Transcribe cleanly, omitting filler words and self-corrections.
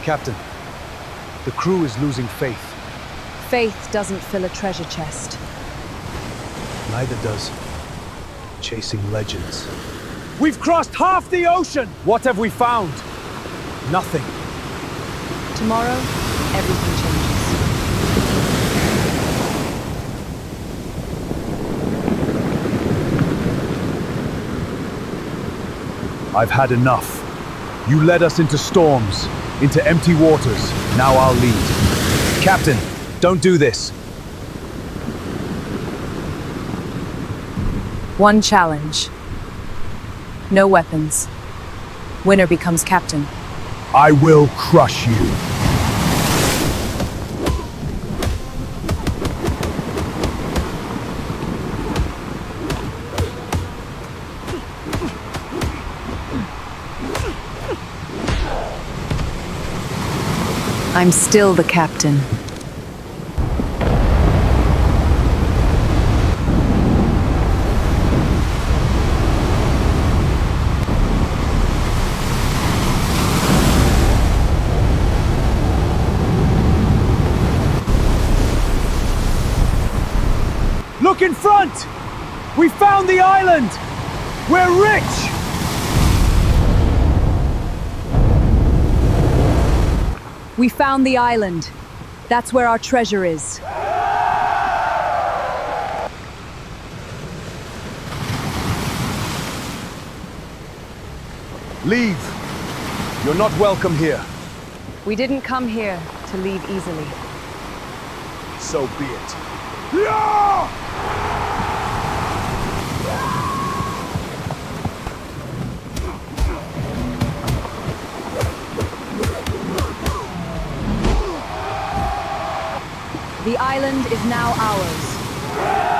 Captain, the crew is losing faith. Faith doesn't fill a treasure chest. Neither does chasing legends. We've crossed half the ocean! What have we found? Nothing. Tomorrow, everything changes. I've had enough. You led us into storms, into empty waters. Now I'll lead. Captain, don't do this. One challenge. No weapons. Winner becomes captain. I will crush you. I'm still the captain. Look in front! We found the island! We're rich! We found the island. That's where our treasure is. Leave. You're not welcome here. We didn't come here to leave easily. So be it. Yeah! The island is now ours.